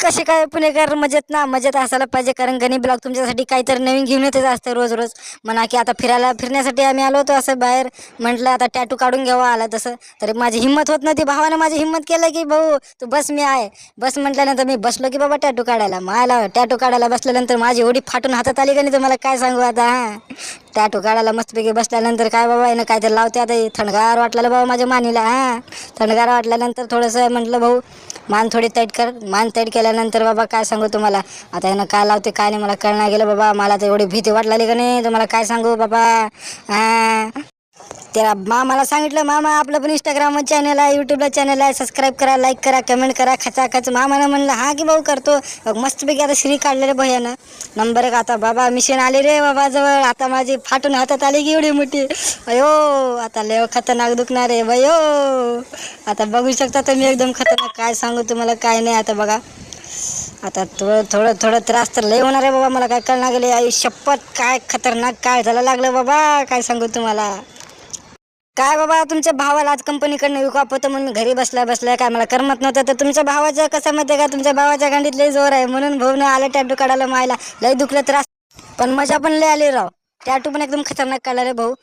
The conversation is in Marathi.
कसे काय पुणेकर मजेत ना, मजेत असायला पाहिजे, कारण गणी ब्लॉग तुमच्यासाठी काहीतरी नवीन घेऊन येतच असतं रोज रोज. म्हणा की आता फिरण्यासाठी आम्ही आलो होतो असं बाहेर. म्हटलं आता टॅटू काढून घ्यावा आला तसं. तरी माझी हिंमत होत नव्हती. भावानं माझी हिंमत केलं की भाऊ तू बस, मी आहे. बस म्हटल्यानंतर मी बसलो की बाबा टॅटू काढायला. मला टॅटू काढायला बसल्यानंतर माझी एवढी फाटून हातात आली का नाही, तुम्हाला काय सांगू आता. हां, टॅटू काढायला मस्तपैकी बसल्यानंतर काय बाबा आहे ना काहीतरी लावते आता. थंडगार वाटलेलं बाबा माझ्या मानीला. हां, थंडगार वाटल्यानंतर थोडंसं म्हटलं भाऊ मान थोडी टाईट कर. मान टाईट केल्यानंतर बाबा काय सांगू तुम्हाला, आता यानं काय लावते काय नाही मला कळणार गेलं बाबा. मला तर एवढी भीती वाटली का नाही तुम्हाला काय सांगू बाबा. हां, त्याला मामाला सांगितलं, मामा आपलं पण इंस्टाग्राम चॅनल आहे, यूट्यूबला चॅनल आहे, सबस्क्राईब करा, लाईक करा, कमेंट करा, खचाखच. मामानं म्हणलं हा की भाऊ करतो. मस्तपैकी आता श्री काढलेलं भैयानं नंबर एक. आता बाबा मिशन आले रे बाबा जवळ. आता माझी फाटून हातात आली की एवढी मोठी. अयो आता लय खतरनाक दुखणार आहे भयो. आता बघू शकता तुम्ही एकदम खतरनाक. काय सांगू तुम्हाला काय नाही आता बघा. आता थोडं त्रास तर लय होणार आहे बाबा. मला काय कळणार गेले आई शपथ. काय खतरनाक काय झालं लागलं बाबा, काय सांगू तुम्हाला. काय बाबा तुमच्या भावाला आज कंपनीकडनं विकॉप होतं म्हणून घरी बसल्या काय मला करमत नव्हतं. तर तुमच्या भावाचं कसं माहिती आहे का, तुमच्या भावाच्या गांडीत लय जोर आहे म्हणून भाऊनं आलं टॅटू काढायला. मायला लय दुखलं त्रास, पण मजा पण लय आली राव. टॅटू पण एकदम खतरनाक काढला रे भाऊ.